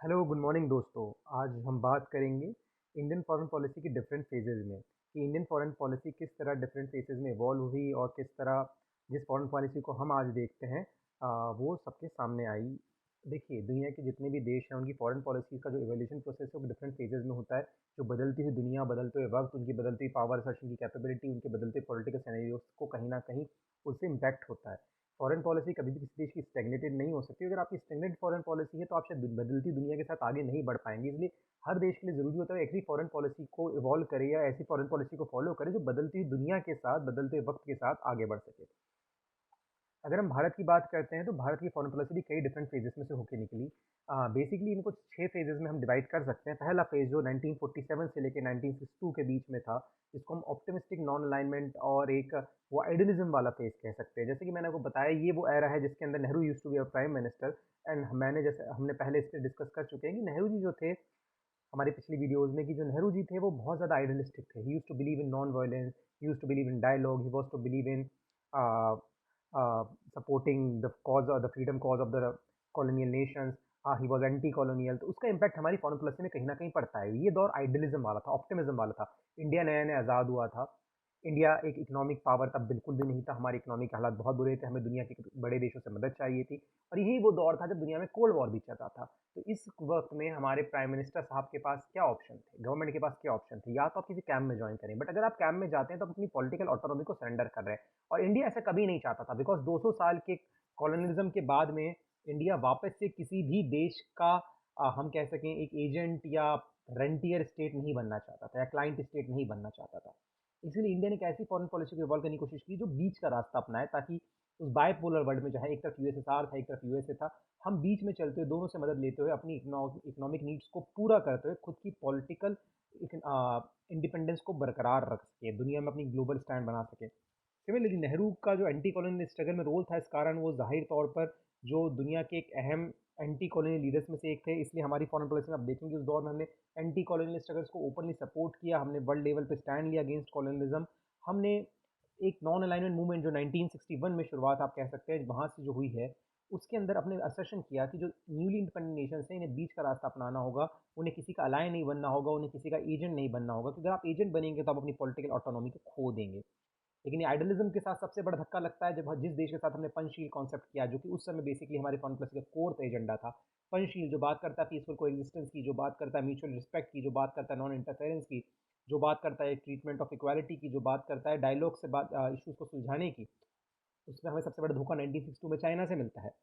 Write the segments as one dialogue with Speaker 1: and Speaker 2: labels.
Speaker 1: Hello good morning दोस्तों। आज हम बात करेंगे इंडियन फॉरेन पॉलिसी की डिफरेंट फेजेस में कि इंडियन फॉरेन पॉलिसी किस तरह डिफरेंट फेजेस में इवॉल्व हुई और किस तरह जिस फॉरेन पॉलिसी को हम आज देखते हैं वो सबके सामने आई। देखिए, दुनिया के जितने भी देश हैं उनकी फॉरेन पॉलिसी का जो इवोल्यूशन प्रोसेस है वो डिफरेंट फेजेस में होता है। जो बदलती हुई दुनिया, बदलते हुए वक्त, उनकी बदलती पावर सर्च की कैपेबिलिटी, उनके बदलते पॉलिटिकल सिनेरियोस को कहीं ना कहीं उससे इम्पैक्ट होता है। फॉरेन पॉलिसी कभी भी किसी देश की स्टेगनेटेड नहीं हो सकती। अगर आपकी स्टेगनेट फॉरेन पॉलिसी है तो आप शायद बदलती दुनिया के साथ आगे नहीं बढ़ पाएंगे। इसलिए हर देश के लिए ज़रूरी होता है एक ही फॉरेन पॉलिसी को इवॉल्व करे या ऐसी फॉरेन पॉलिसी को फॉलो करे जो बदलती हुई दुनिया के साथ, बदलते हुए वक्त के साथ आगे बढ़ सके। अगर हम भारत की बात करते हैं तो भारत की फॉरेन पॉलिसी भी कई डिफरेंट फेजेस में से होकर निकली। बेसिकली इनको 6 फेजेस में हम डिवाइड कर सकते हैं। पहला फेज जो 1947 से लेकर 1962 के बीच में था, इसको हम ऑप्टिमिस्टिक नॉन अलाइनमेंट और एक वो आइडियलिज्म वाला फेज कह सकते हैं। जैसे कि मैंने आपको बताया, ये वो एरा है जिसके अंदर Nehru use to be a prime minister. And मैंने जैसे हमने पहले इस पर डिस्कस कर चुके हैं कि नेहरू जी जो थे हमारी पिछली वीडियोस में, कि जो नेहरू जी थे वो बहुत ज़्यादा आइडियलिस्टिक थे। He used to believe in non violence, he used to believe in dialogue, he was to believe in supporting the cause the freedom cause of the colonial nations. हाँ, ही वॉज एंटी कॉलोनियल। तो उसका impact हमारी foreign policy में कहीं ना कहीं पड़ता है। ये दौर आइडियलिज्म वाला था, ऑप्टिमिज्म वाला था। इंडिया नया नया आज़ाद हुआ था। इंडिया एक इकोनॉमिक पावर तब बिल्कुल भी नहीं था। हमारे इकोनॉमिक हालात बहुत बुरे थे, हमें दुनिया के बड़े देशों से मदद चाहिए थी। और यही वो दौर था जब दुनिया में कोल्ड वॉर भी चल रहा था। तो इस वक्त में हमारे प्राइम मिनिस्टर साहब के पास क्या ऑप्शन थे, गवर्नमेंट के पास क्या ऑप्शन थे? या तो आप किसी कैंप में ज्वाइन करें, बट अगर आप कैंप में जाते हैं तो आप अपनी पॉलिटिकल ऑटोनॉमी को सरेंडर कर रहे हैं। और इंडिया ऐसा कभी नहीं चाहता था, बिकॉज 200 साल के कॉलोनिज्म के बाद में इंडिया वापस से किसी भी देश का हम कह सकें एक एजेंट या रेंटियर स्टेट नहीं बनना चाहता था, या क्लाइंट स्टेट नहीं बनना चाहता था। इसीलिए इंडिया ने एक ऐसी फॉरेन पॉलिसी को इवॉल्व करने की कोशिश की जो बीच का रास्ता अपनाए, ताकि उस बायपोलर वर्ल्ड में, जहाँ एक तरफ यूएसएसआर था, एक तरफ यूएसए था, हम बीच में चलते हुए, दोनों से मदद लेते हुए, अपनी इकोनॉमिक नीड्स को पूरा करते हुए खुद की पॉलिटिकल इंडिपेंडेंस को बरकरार रख सके, दुनिया में अपनी ग्लोबल स्टैंड बना सके। सिमिलरली नेहरू का जो एंटी कॉलोनियल स्ट्रगल में रोल था, इस कारण वो जाहिर तौर पर जो दुनिया के एक अहम एंटी कॉलोनियल लीडर्स में से एक थे। इसलिए हमारी फॉरेन पॉलिसी में आप देखेंगे उस दौर में हमने एंटी कॉलोनियल स्ट्रगल्स को ओपनली सपोर्ट किया। हमने वर्ल्ड लेवल पे स्टैंड लिया अगेंस्ट कॉलोनियलिज्म। हमने एक नॉन अलाइनमेंट मूवमेंट जो 1961 में शुरुआत आप कह सकते हैं वहाँ से जो हुई है, उसके अंदर अपने असर्शन किया कि जो न्यूली इंडिपेंडेंट नेशंस हैं इन्हें बीच का रास्ता अपनाना होगा। उन्हें किसी का अलाय नहीं बनना होगा, उन्हें किसी का एजेंट नहीं बनना होगा, क्योंकि अगर आप एजेंट बनेंगे तो आप अपनी पॉलिटिकल ऑटोनॉमी को खो देंगे। लेकिन ये आइडलिज्म के साथ सबसे बड़ा धक्का लगता है जब जिस देश के साथ हमने पंचशील कॉन्सेप्ट किया, जो कि उस समय बेसिकली हमारे फॉरेन पॉलिसी का कोर एजेंडा था। पंचशील जो बात करता है पीसफुल को एग्जिस्टेंस की, जो बात करता है म्यूचुअल रिस्पेक्ट की, जो बात करता है नॉन इंटरफेरेंस की, जो बात करता है ट्रीटमेंट ऑफ इक्वालिटी की, जो बात करता है डायलॉग से बात इश्यूज को सुलझाने की। उसमें हमें सबसे बड़ा धोखा 1962 में चाइना से मिलता है।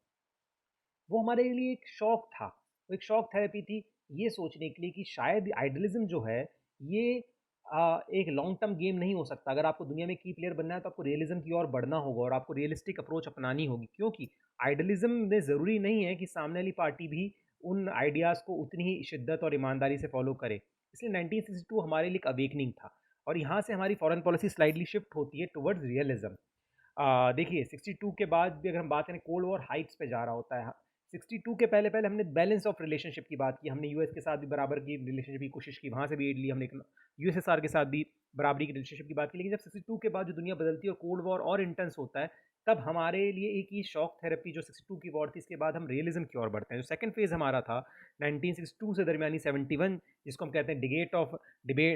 Speaker 1: वो हमारे लिए एक शौक था, वो एक शौक थेरेपी थी, ये सोचने के लिए कि शायद आइडलिज्म जो है ये एक लॉन्ग टर्म गेम नहीं हो सकता। अगर आपको दुनिया में की प्लेयर बनना है तो आपको रियलिज्म की ओर बढ़ना होगा और आपको रियलिस्टिक अप्रोच अपनानी होगी, क्योंकि आइडलिज्म में ज़रूरी नहीं है कि सामने वाली पार्टी भी उन आइडियाज़ को उतनी ही शिद्दत और ईमानदारी से फॉलो करे। इसलिए 1962 हमारे लिए एक अवेकनिंग था, और यहाँ से हमारी फॉरेन पॉलिसी स्लाइडली शिफ्ट होती है टुवर्ड्स रियलिज्म। देखिए, 62 के बाद भी अगर हम बात करें, कोल्ड वॉर हाइट्स पे जा रहा होता है। 62 के पहले पहले हमने बैलेंस ऑफ रिलेशनशिप की बात की। हमने यूएस के साथ भी बराबर की रिलेशनशिप की कोशिश की, वहाँ से भी एड ली हमने। यूएसएसआर के साथ भी बराबरी की रिलेशनशिप की बात की। लेकिन जब 62 के बाद जो दुनिया बदलती है और कोल्ड वॉर और इंटेंस होता है, तब हमारे लिए एक ही शॉक थेरेपी जो 62 की वॉर थी, इसके बाद हम रियलिज्म की ओर बढ़ते हैं। जो सेकंड फेज हमारा था 1962 से दरमियानी 71, जिसको हम कहते हैं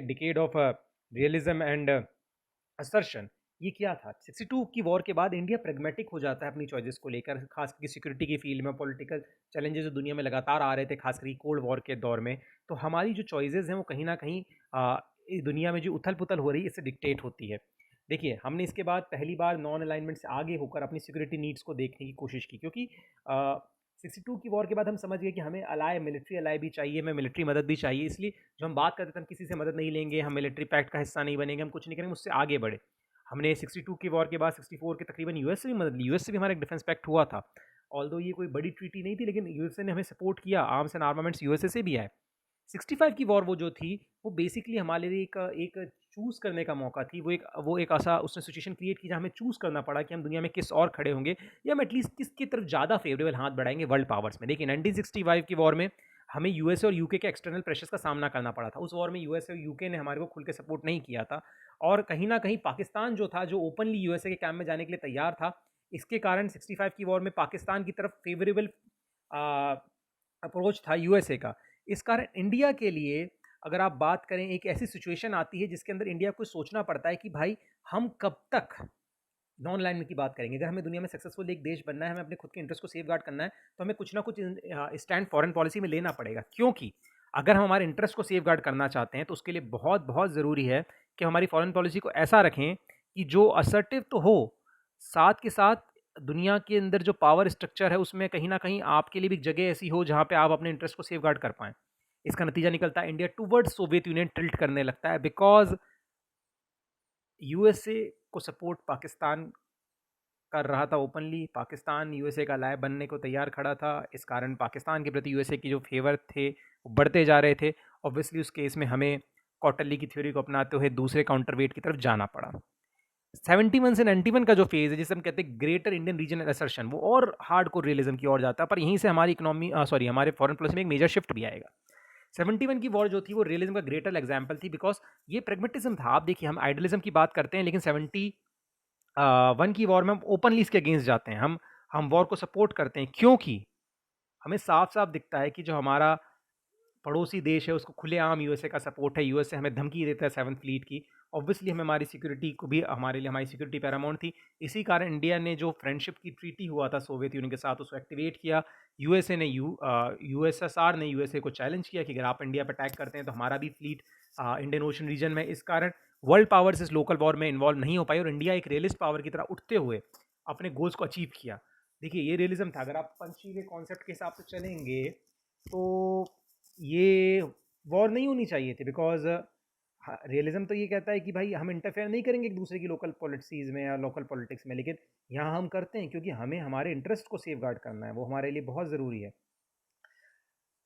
Speaker 1: decade of realism and assertion. ये क्या था? 62 की वॉर के बाद इंडिया प्रेगमेटिक हो जाता है अपनी चॉइसेस को लेकर, खास करके सिक्योरिटी की फील्ड में। पॉलिटिकल चैलेंजेस जो दुनिया में लगातार आ रहे थे, खास करके कोल्ड वॉर के दौर में, तो हमारी जो चॉइसेस हैं वो कहीं ना कहीं इस दुनिया में जो उथल पुथल हो रही है इससे डिक्टेट होती है। देखिए, हमने इसके बाद पहली बार नॉन अलाइनमेंट से आगे होकर अपनी सिक्योरिटी नीड्स को देखने की कोशिश की, क्योंकि 62 की वॉर के बाद हम समझ गए कि हमें अलाय, मिलिट्री अलाय भी चाहिए, हमें मिलिट्री मदद भी चाहिए। इसलिए जो हम बात करते थे, हम किसी से मदद नहीं लेंगे, हम मिलिट्री पैक्ट का हिस्सा नहीं बनेंगे, हम कुछ नहीं करेंगे, उससे आगे बढ़े। हमने 62 की वॉर के बाद 64 के तकरीबन यूएस से भी मदद ली। यूएस से भी हमारा एक डिफेंस पैक्ट हुआ था। ऑल्दो ये कोई बड़ी ट्रीटी नहीं थी, लेकिन यूएसए ने हमें सपोर्ट किया। आर्म्स एंड आर्मामेंट्स यूएसए से भी आए। 65 की वॉर वो जो थी, वो बेसिकली हमारे लिए एक चूज़ करने का मौका थी। वो एक ऐसा उसने सिचुएशन क्रिएट की जहाँ हमें चूज़ करना पड़ा कि हम दुनिया में किस और खड़े होंगे, या हम एटलीस्ट किसकी तरफ ज़्यादा फेवरेबल हाथ बढ़ाएंगे वर्ल्ड पावर्स में। देखिए, 1965 की वॉर में हमें यूएसए और यूके के एक्सटर्नल प्रेशर्स का सामना करना पड़ा था। उस वॉर में यूएसए और यूके ने हमारे को खुल के सपोर्ट नहीं किया था, और कहीं ना कहीं पाकिस्तान जो था, जो ओपनली यूएसए के कैंप में जाने के लिए तैयार था, इसके कारण 65 की वॉर में पाकिस्तान की तरफ फेवरेबल अप्रोच था यूएसए का। इस कारण इंडिया के लिए अगर आप बात करें, एक ऐसी सिचुएशन आती है जिसके अंदर इंडिया को सोचना पड़ता है कि भाई हम कब तक नॉन लाइनमेंट की बात करेंगे। अगर हमें दुनिया में सक्सेसफुल एक देश बनना है, हमें अपने खुद के इंटरेस्ट को सेफ गार्ड करना है, तो हमें कुछ ना कुछ स्टैंड फॉरेन पॉलिसी में लेना पड़ेगा। क्योंकि अगर हम हमारे इंटरेस्ट को सेफ गार्ड करना चाहते हैं तो उसके लिए बहुत बहुत ज़रूरी है कि हमारी फॉरेन पॉलिसी को ऐसा रखें कि जो असर्टिव तो हो, साथ के साथ दुनिया के अंदर जो पावर स्ट्रक्चर है उसमें कहीं ना कहीं आपके लिए भी जगह ऐसी हो जहाँ पे आप अपने इंटरेस्ट को सेफ गार्ड कर पाएँ। इसका नतीजा निकलता है India towards Soviet union tilt करने लगता है, बिकॉज यूएसए को सपोर्ट पाकिस्तान कर रहा था ओपनली। पाकिस्तान यूएसए का लायक बनने को तैयार खड़ा था। इस कारण पाकिस्तान के प्रति यूएसए की जो फेवर थे वो बढ़ते जा रहे थे। ऑब्वियसली उस केस में हमें कौटली की थ्योरी को अपनाते हुए दूसरे काउंटरवेट की तरफ जाना पड़ा। 71 से 91 का जो फेज है जिसे हम कहते हैं ग्रेटर इंडियन रीजनल असर्शन, वो और हार्ड कोर रियलिज्म की ओर जाता है। पर यहीं से हमारी इकोनॉमी हमारे फॉरेन पॉलिसी में एक मेजर शिफ्ट भी आएगा। 71 की वॉर जो थी वो रियलिज्म का ग्रेटर एग्जाम्पल थी, बिकॉज ये प्रेगमेटिज्म था। आप देखिए, हम आइडलिज्म की बात करते हैं लेकिन 71 की वॉर में हम ओपनली इसके अगेंस्ट जाते हैं। हम वॉर को सपोर्ट करते हैं क्योंकि हमें साफ साफ दिखता है कि जो हमारा पड़ोसी देश है उसको खुलेआम यूएसए का सपोर्ट है। यूएसए हमें धमकी देता है 7th फ्लीट की। ऑब्वियसली हमें हमारी सिक्योरिटी को भी, हमारे लिए हमारी सिक्योरिटी पैरामाउंट थी। इसी कारण इंडिया ने जो फ्रेंडशिप की ट्रीटी हुआ था सोवियत यूनियन के साथ, उसको एक्टिवेट किया। यूएसए ने यूएसएसआर ने यूएसए को चैलेंज किया कि अगर आप इंडिया पर अटैक करते हैं तो हमारा भी फ्लीट इंडियन ओशन रीजन में। इस कारण वर्ल्ड पावर्स इस लोकल वॉर में इन्वॉल्व नहीं हो पाई और इंडिया एक रियलिस्ट पावर की तरह उठते हुए अपने गोल्स को अचीव किया। देखिए, ये रियलिज्म था। अगर आप पंची के कॉन्सेप्ट के हिसाब से चलेंगे तो ये वॉर नहीं होनी चाहिए थी, बिकॉज रियलिज्म तो ये कहता है कि भाई हम इंटरफेयर नहीं करेंगे एक दूसरे की लोकल पॉलिसीज़ में या लोकल पॉलिटिक्स में, लेकिन यहाँ हम करते हैं क्योंकि हमें हमारे इंटरेस्ट को सेफ गार्ड करना है, वो हमारे लिए बहुत ज़रूरी है।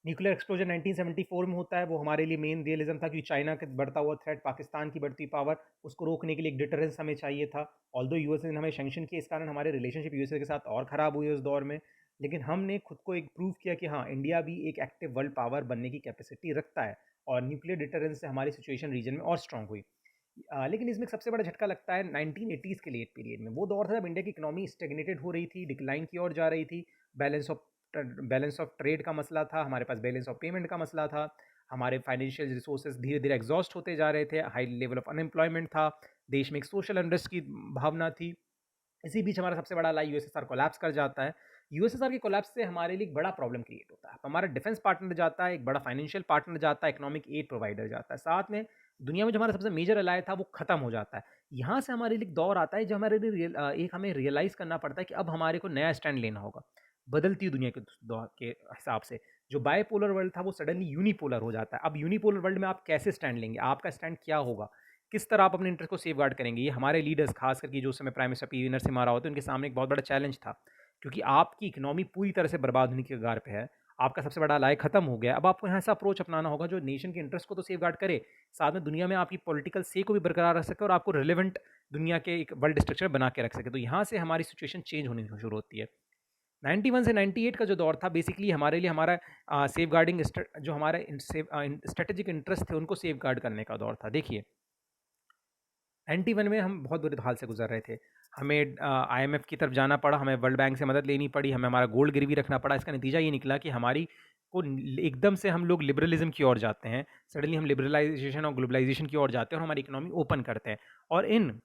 Speaker 1: न्यूक्लियर एक्सप्लोजन 1974 में होता है, वो हमारे लिए मेन रियलिज्म था क्योंकि चाइना का बढ़ता हुआ थ्रेट, पाकिस्तान की बढ़ती पावर, उसको रोकने के लिए एक डिटरेंस हमें चाहिए था। ऑल्दो यूएसए ने हमें सैंक्शन किया, इस कारण हमारे रिलेशनशिप यूएसए के साथ और ख़राब हुए उस दौर में। लेकिन हमने खुद को एक प्रूव किया कि हाँ, इंडिया भी एक एक्टिव वर्ल्ड पावर बनने की कैपेसिटी रखता है और न्यूक्लियर डिटरेंस से हमारी सिचुएशन रीजन में और स्ट्रांग हुई। लेकिन इसमें एक सबसे बड़ा झटका लगता है 1980s के लेट पीरियड में। वो दौर था जब इंडिया की इकोनॉमी स्टेगनेटेड हो रही थी, डिक्लाइन की ओर जा रही थी। बैलेंस ऑफ ट्रेड का मसला था, हमारे पास बैलेंस ऑफ पेमेंट का मसला था, हमारे फाइनेंशियल रिसोर्सेज धीरे धीरे एग्जॉस्ट होते जा रहे थे, हाई लेवल ऑफ अनएम्प्लॉयमेंट था, देश में एक सोशल अनरेस्ट की भावना थी। इसी बीच हमारा सबसे बड़ा अलाई यूएसएसआर कोलैप्स कर जाता है। यूएसएसआर के कोलैप्स से हमारे लिए एक बड़ा प्रॉब्लम क्रिएट होता है। हमारा डिफेंस पार्टनर जाता है, एक बड़ा फाइनेंशियल पार्टनर जाता है, इकोनॉमिक एड प्रोवाइडर जाता है, साथ में दुनिया में जो हमारा सबसे मेजर अलाई था वो खत्म हो जाता है। यहाँ से हमारे लिए एक दौर आता है जो हमारे लिए एक हमें रियलाइज़ करना पड़ता है कि अब हमारे को नया स्टैंड लेना होगा बदलती हुई दुनिया के दौर के हिसाब से। जो बायपोलर वर्ल्ड था वो सडनली यूनिपोलर हो जाता है। अब यूनिपोलर वर्ल्ड में आप कैसे स्टैंड लेंगे, आपका स्टैंड क्या होगा, किस तरह आप अपने इंटरेस्ट को सेफ गार्ड करेंगे, ये हमारे लीडर्स, खास करके जो उस समय prime minister P V Narasimha Rao थे, उनके सामने एक बहुत बड़ा चैलेंज था। क्योंकि आपकी इकोनॉमी पूरी तरह से बर्बाद होने के कगार पे है, आपका सबसे बड़ा अलाय खत्म हो गया। अब आपको यहाँ से अप्रोच अपनाना होगा जो नेशन के इंटरेस्ट को तो सेफ गार्ड करे, साथ में दुनिया में आपकी पॉलिटिकल से को भी बरकरार रख सके और आपको रिलेवेंट दुनिया के एक वर्ल्ड स्ट्रक्चर बना के रख सके। तो यहाँ से हमारी सिचुएशन चेंज होनी शुरू होती है। 91 से 98 का जो दौर था बेसिकली हमारे लिए हमारा सेफ गार्डिंग जो हमारे स्ट्रेटेजिक इंटरेस्ट थे उनको सेफ गार्ड करने का दौर था। देखिए, 91 में हम बहुत बुरे हाल से गुजर रहे थे। हमें IMF की तरफ जाना पड़ा, हमें वर्ल्ड बैंक से मदद लेनी पड़ी, हमें हमारा गोल्ड गिरवी रखना पड़ा। इसका नतीजा ये निकला कि हमारी को एकदम से हम लोग लिबरलिज्म की ओर जाते हैं, सडनली हम लिबरलाइजेशन और ग्लोबलाइजेशन की ओर जाते हैं और हमारी इकोनॉमी ओपन करते हैं। और इन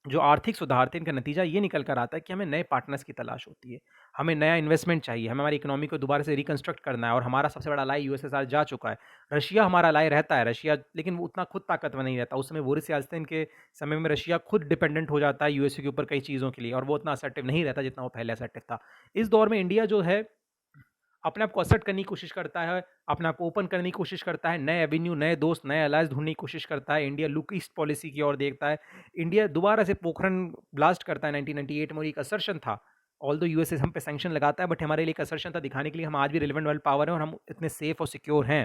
Speaker 1: जो आर्थिक सुधार थे इनका नतीजा ये निकल कर आता है कि हमें नए पार्टनर्स की तलाश होती है, हमें नया इन्वेस्टमेंट चाहिए, हमें हमारी इकोनॉमी को दोबारा से रिकंस्ट्रक्ट करना है। और हमारा सबसे बड़ा अलाई यूएसएसआर जा चुका है, रशिया हमारा अलाई रहता है, रशिया लेकिन वो उतना खुद ताकतवर नहीं रहता। उस समय बोरिस येल्त्सिन के समय में रशिया खुद डिपेंडेंट हो जाता है यूएसए के ऊपर कई चीज़ों के लिए, और वो उतना असर्टिव नहीं रहता जितना वो पहले असर्टिव था। इस दौर में इंडिया जो है अपने आप को असर्ट करने की कोशिश करता है, अपने आप को ओपन करने की कोशिश करता है, नए एवेन्यू, नए दोस्त, नए अलायंस ढूंढने की कोशिश करता है। इंडिया लुक ईस्ट पॉलिसी की ओर देखता है। इंडिया दोबारा से पोखरण ब्लास्ट करता है 1998 में, और एक असर्शन था। ऑल दो यूएसए हम पे सैंक्शन लगाता है, बट हमारे लिए एक असर्शन था दिखाने के लिए हम आज भी रिलेवेंट वर्ल्ड पावर हैं और हम इतने सेफ और सिक्योर हैं।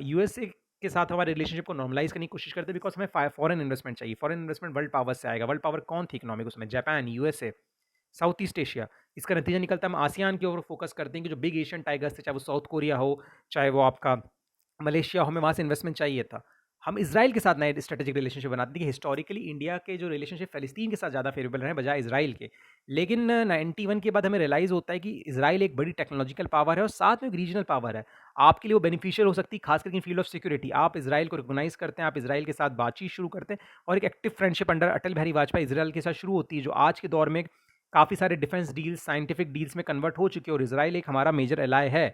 Speaker 1: यूएसए के साथ हमारे रिलेशनशिप को नॉर्मलाइज करने की कोशिश करते हैं, बिकॉज हमें फॉरेन इन्वेस्टमेंट चाहिए। फॉरेन इन्वेस्टमेंट वर्ल्ड पावर से आएगा। वर्ल्ड पावर कौन थी इकोनॉमिक उसमें? Japan, USA, south east Asia. इसका नतीजा निकलता है हम आसियान के ऊपर फोकस करते हैं कि जो बिग एशियन टाइगर्स थे, चाहे वो साउथ कोरिया हो, चाहे वो आपका मलेशिया हो, हमें वहाँ से इन्वेस्टमेंट चाहिए था। हम इज़राइल के साथ नए स्ट्रेटेजिक रिलेशनशिप बनाते हैं। देखिए हिस्टोरिकली इंडिया के जो रिलेशनशिप फ़लस्तीन के साथ ज़्यादा फ़ेवरेबल रहे बजाय इज़राइल के। लेकिन 91 के बाद हमें रियलाइज़ होता है कि इज़राइल एक बड़ी टेक्नोलॉजिकल पावर है और साथ में एक रीजनल पावर है। आपके लिए वो बेनिफिशियल हो सकती है खास करके इन फील्ड ऑफ सिक्योरिटी। आप इज़राइल को रिकॉग्नाइज़ करते हैं, आप इज़राइल के साथ बातचीत शुरू करते हैं और एक active friendship under Atal Bihari Vajpayee Israel के साथ शुरू होती है, जो आज के दौर में काफ़ी सारे डिफेंस डील्स, साइंटिफिक डील्स में कन्वर्ट हो चुके हैं और इज़राइल एक हमारा मेजर एलाय है।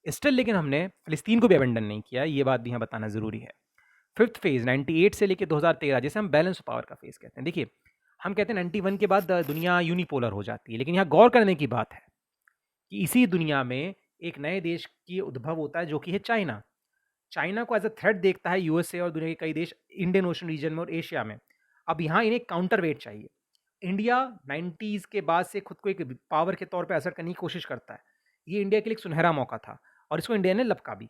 Speaker 1: स्टिल लेकिन हमने फ़लस्तीन को भी अबैंडन नहीं किया, ये बात भी यहाँ बताना ज़रूरी है। फिफ्थ फेज़ 98 से लेके 2013 जिसे हम बैलेंस ऑफ पावर का फेज़ कहते हैं। देखिए, हम कहते हैं 91 के बाद दुनिया यूनिपोलर हो जाती है, लेकिन यहाँ गौर करने की बात है कि इसी दुनिया में एक नए देश की उद्भव होता है जो कि है चाइना। चाइना को एज़ अ थ्रेट देखता है यूएसए और दुनिया के कई देश इंडियन ओशन रीजन में और एशिया में। अब यहाँ इन्हें काउंटर वेट चाहिए। इंडिया 90s के बाद से खुद को एक पावर के तौर पे असर्ट करने की कोशिश करता है। ये इंडिया के लिए एक सुनहरा मौका था और इसको इंडिया ने लपका भी।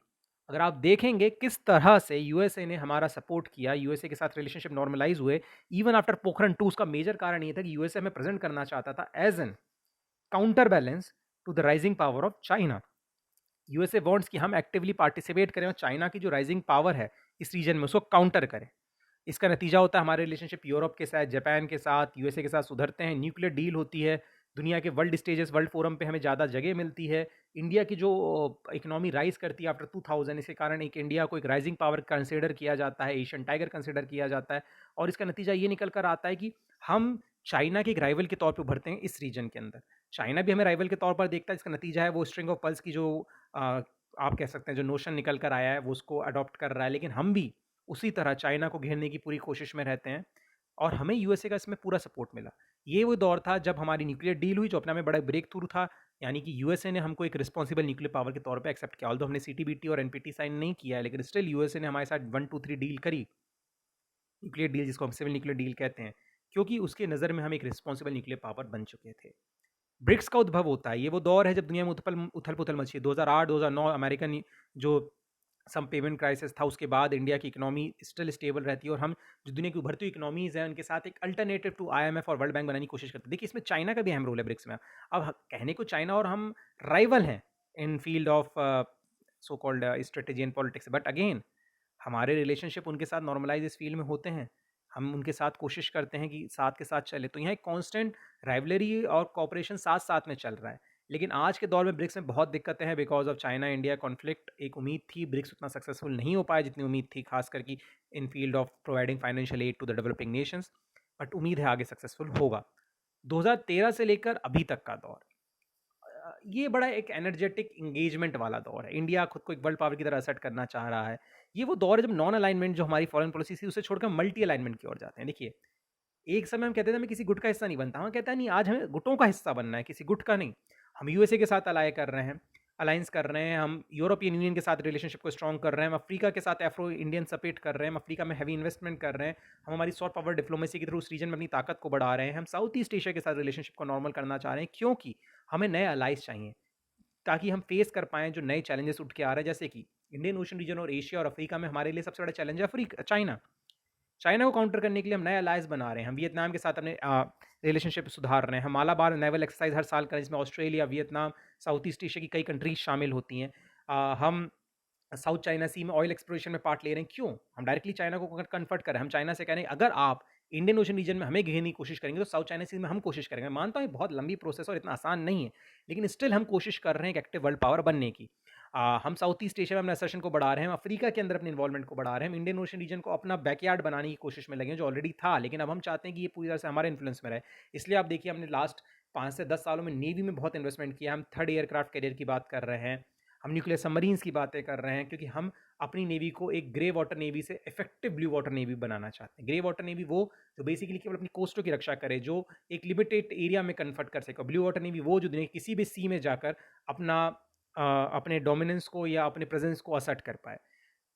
Speaker 1: अगर आप देखेंगे किस तरह से यूएसए ने हमारा सपोर्ट किया, यूएसए के साथ रिलेशनशिप नॉर्मलाइज़ हुए, इवन आफ्टर पोखरण 2 उसका मेजर कारण ये था कि यूएसए हमें प्रेज़ेंट करना चाहता था as an counter balance to the rising power of China. USA wants कि हम एक्टिवली पार्टिसिपेट करें और चाइना की जो राइजिंग पावर है इस रीजन में उसको काउंटर करें। इसका नतीजा होता है हमारे रिलेशनशिप यूरोप के साथ, जापान के साथ, यूएसए के साथ सुधरते हैं, न्यूक्लियर डील होती है, दुनिया के वर्ल्ड स्टेजेस, वर्ल्ड फोरम पे हमें ज़्यादा जगह मिलती है। इंडिया की जो इकोनॉमी राइज़ करती है आफ्टर 2000, इसके कारण एक इंडिया को एक राइजिंग पावर कंसिडर किया जाता है, एशियन टाइगर कंसिडर किया जाता है और इसका नतीजा ये निकल कर आता है कि हम चाइना के एक राइवल के तौर पे उभरते हैं इस रीजन के अंदर। चाइना भी हमें राइवल के तौर पर देखता है, इसका नतीजा है वो स्ट्रिंग ऑफ पल्स की जो आप कह सकते हैं जो नोशन निकल कर आया है वो उसको अडॉप्ट कर रहा है, लेकिन हम भी उसी तरह चाइना को घेरने की पूरी कोशिश में रहते हैं और हमें यूएसए का इसमें पूरा सपोर्ट मिला। ये वो दौर था जब हमारी न्यूक्लियर डील हुई जो अपने में बड़ा ब्रेक थ्रू था, यानी कि यूएसए ने हमको एक रिस्पॉन्सिबल न्यूक्लियर पावर के तौर पे एक्सेप्ट किया। ऑल्दो हमने सीटीबीटी और एनपीटी साइन नहीं किया है, लेकिन स्टिल यूएसए ने हमारे साथ 1 2 3 डील करी, न्यूक्लियर डील जिसको हम सिविल न्यूक्लियर डील कहते हैं, क्योंकि उसके नज़र में हम एक रिस्पॉन्सिबल न्यूक्लियर पावर बन चुके थे। ब्रिक्स का उद्भव होता है, ये वो दौर है जब दुनिया में उथल पुथल मची है। 2008-2009 अमेरिकन जो सम पेमेंट क्राइसिस था, उसके बाद इंडिया की इकोनॉमी स्टिल स्टेबल रहती है और हम जो दुनिया की उभरती हुई इकोनॉमीज़ हैं उनके साथ एक अल्टरनेटिव टू आईएमएफ और वर्ल्ड बैंक बनाने की कोशिश करते हैं। देखिए इसमें चाइना का भी अहम रोल है ब्रिक्स में। अब कहने को चाइना और हम राइवल हैं in field of so called strategy and politics, but again हमारे रिलेशनशिप उनके साथ नॉर्मलाइज इस फील्ड में होते हैं। हम उनके साथ कोशिश करते हैं कि साथ के साथ चले, तो यहाँ एक कांस्टेंट राइवलरी और कोऑपरेशन साथ साथ में चल रहा है। लेकिन आज के दौर में ब्रिक्स में बहुत दिक्कतें हैं because of China India conflict. एक उम्मीद थी ब्रिक्स उतना सक्सेसफुल नहीं हो पाया जितनी उम्मीद थी, खास करके in field of providing financial aid to the developing nations, but उम्मीद है आगे सक्सेसफुल होगा। 2013 से लेकर अभी तक का दौर, ये बड़ा एक एनर्जेटिक इंगेजमेंट वाला दौर है। इंडिया खुद को एक वर्ल्ड पावर की तरह असर्ट करना चाह रहा है। ये वो दौर है जब नॉन अलाइनमेंट जो हमारी फॉरेन पॉलिसी थी उसे छोड़कर मल्टी अलाइनमेंट की ओर जाते हैं। देखिए एक समय हम कहते थे मैं किसी गुट का हिस्सा नहीं बनता, हाँ कहता है नहीं, आज हमें गुटों का हिस्सा बनना है, किसी गुट का नहीं। हम यूएसए के साथ अलाय कर रहे हैं, अलायंस कर रहे हैं, हम यूरोपियन यूनियन के साथ रिलेशनशिप को स्ट्रॉन्ग कर रहे हैं, हम अफ्रीका के साथ एफ्रो इंडियन सपेट कर रहे हैं, हम अफ्रीका में हैवी इन्वेस्टमेंट कर रहे हैं, हम हमारी सॉफ्ट पावर डिप्लोमेसी के थ्रू उस रीजन में अपनी ताकत को बढ़ा रहे हैं, हम साउथ ईस्ट एशिया के साथ रिलेशनशिप को नॉर्मल करना चाह रहे हैं, क्योंकि हमें नए अलाइज चाहिए ताकि हम फेस कर पाएँ जो नए चैलेंजेस उठ के आ रहे हैं। जैसे कि इंडियन ओशन रीजन और एशिया और अफ्रीका में हमारे लिए सबसे बड़ा चैलेंज है चाइना। चाइना को काउंटर करने के लिए हम नए अलायंस बना रहे हैं। हम वियतनाम के साथ अपने रिलेशनशिप सुधार रहे हैं। हम मालाबार नेवल एक्सरसाइज हर साल करें जिसमें Australia, Vietnam, south east Asia की कई कंट्रीज शामिल होती हैं। हम साउथ चाइना सी में ऑयल एक्सप्लोरेशन में पार्ट ले रहे हैं। क्यों? हम डायरेक्टली चाइना को कन्वर्ट कर रहे हैं। हम चाइना से कह रहे हैं अगर आप इंडियन ओशन रीजन में हमें घेरने की कोशिश करेंगे तो साउथ चाइना सी में हम कोशिश करेंगे। मैं मानता हूँ ये बहुत लंबी प्रोसेस और इतना आसान नहीं है, लेकिन स्टिल हम कोशिश कर रहे हैं एक एक्टिव वर्ल्ड पावर बनने की। हम साउथ ईस्ट एशिया में अपने असर्शन को बढ़ा रहे हैं, हम अफ्रीका के अंदर अपने इन्वॉल्वमेंट को बढ़ा रहे हैं, हम इंडियन ओशन रीजन को अपना बैकयार्ड बनाने की कोशिश में लगे हैं जो ऑलरेडी था, लेकिन अब हम चाहते हैं कि ये पूरी तरह से हमारे इन्फ्लुएंस में रहे। इसलिए आप देखिए हमने लास्ट 5 से 10 सालों में नेवी में बहुत इन्वेस्टमेंट किया। हम थर्ड एयरक्राफ्ट कैरियर की बात कर रहे हैं, हम न्यूक्लियर सबमरीन्स की बातें कर रहे हैं, क्योंकि हम अपनी नेवी को एक ग्रे वाटर नेवी से इफेक्टिव ब्लू वाटर नेवी बनाना चाहते हैं। ग्रे वाटर नेवी वो जो बेसिकली केवल अपनी कोस्टों की रक्षा करे, जो एक लिमिटेड एरिया में कन्वर्ट कर सके। ब्लू वाटर नेवी वो जो दुनिया के किसी भी सी में जाकर अपना अपने डोमिनेंस को या अपने प्रेजेंस को असर्ट कर पाए।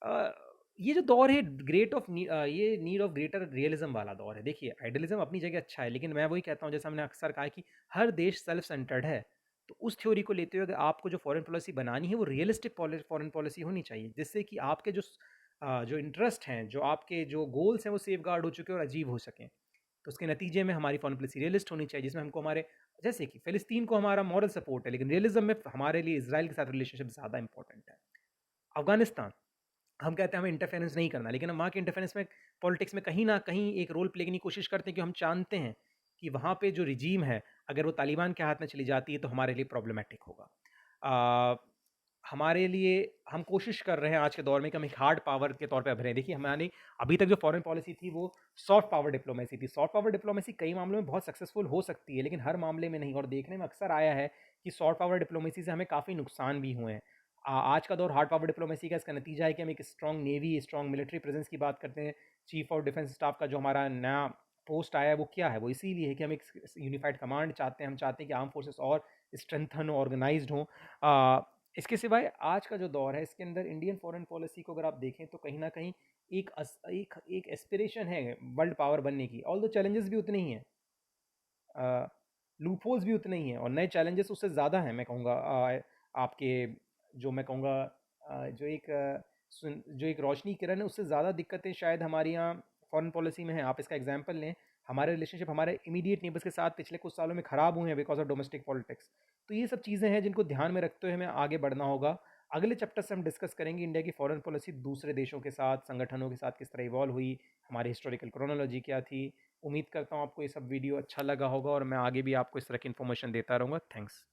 Speaker 1: अ, ये जो दौर है ये नीड ऑफ ग्रेटर रियलिज्म वाला दौर है। देखिए आइडियलिज्म अपनी जगह अच्छा है, लेकिन मैं वही कहता हूँ जैसा हमने अक्सर कहा कि हर देश सेल्फ सेंटर्ड है। तो उस थ्योरी को लेते हुए अगर आपको जो फॉरेन पॉलिसी बनानी है वो रियलिस्टिक फॉरेन पॉलिसी होनी चाहिए, जिससे कि आपके जो इंटरेस्ट हैं, जो आपके जो गोल्स हैं वो सेफ गार्ड हो चुके और अचीव हो सकें। तो उसके नतीजे में हमारी फॉरेन पॉलिसी रियलिस्ट होनी चाहिए, जिसमें हमको हमारे जैसे कि फ़िलिस्तीन को हमारा मॉरल सपोर्ट है, लेकिन रियलिज्म में हमारे लिए इज़राइल के साथ रिलेशनशिप ज़्यादा इंपॉर्टेंट है। अफ़गानिस्तान हम कहते हैं हमें इंटरफेरेंस नहीं करना, लेकिन हम वहाँ के इंटरफेरेंस में पॉलिटिक्स में कहीं न कहीं एक रोल प्ले करने की कोशिश करते हैं, कि हम जानते हैं कि वहाँ पे जो रिजीम है, अगर वो तालिबान के हाथ में चली जाती है तो हमारे लिए प्रॉब्लमैटिक होगा। अ, हमारे लिए हम कोशिश कर रहे हैं आज के दौर में कि हम एक हार्ड पावर के तौर पे उभरें। देखिए हमारी अभी तक जो फॉरेन पॉलिसी थी वो सॉफ्ट पावर डिप्लोमेसी थी। सॉफ्ट पावर डिप्लोमेसी कई मामलों में बहुत सक्सेसफुल हो सकती है, लेकिन हर मामले में नहीं, और देखने में अक्सर आया है कि सॉफ्ट पावर डिप्लोमेसी से हमें काफ़ी नुकसान भी हुए हैं। आज का दौर हार्ड पावर डिप्लोमेसी का, इसका नतीजा है कि हम एक strong navy, strong military presence की बात करते हैं। चीफ ऑफ डिफेंस स्टाफ का जो हमारा नया पोस्ट आया है वो क्या है? वो इसीलिए है कि हम एक यूनिफाइड कमांड चाहते हैं, हम चाहते हैं कि आर्म फोर्सेस और स्ट्रेंथन हो, ऑर्गेनाइज्ड हों। इसके सिवाय आज का जो दौर है इसके अंदर इंडियन फॉरेन पॉलिसी को अगर आप देखें तो कहीं ना कहीं एक एस्पिरेशन है वर्ल्ड पावर बनने की, ऑल दो चैलेंजेस भी उतने ही हैं, लूपहोल्स भी उतने ही हैं, और नए चैलेंजेस उससे ज़्यादा हैं मैं कहूँगा। आपके जो मैं कहूँगा जो एक रोशनी किरण है उससे ज़्यादा दिक्कतें शायद हमारे यहाँ फॉरेन पॉलिसी में हैं। आप इसका एग्जांपल लें, हमारे रिलेशनशिप हमारे इमीडिएट नेबर्स के साथ पिछले कुछ सालों में ख़राब हुए हैं बिकॉज ऑफ डोमेस्टिक पॉलिटिक्स। तो ये सब चीज़ें हैं जिनको ध्यान में रखते हुए हमें आगे बढ़ना होगा। अगले चैप्टर से हम डिस्कस करेंगे इंडिया की फॉरेन पॉलिसी दूसरे देशों के साथ, संगठनों के साथ किस तरह इवॉल्व हुई, हमारी हिस्टोरिकल क्रोनोलॉजी क्या थी। उम्मीद करता हूँ आपको ये सब वीडियो अच्छा लगा होगा, और मैं आगे भी आपको इस तरह की इन्फॉर्मेशन देता रहूँगा। थैंक्स।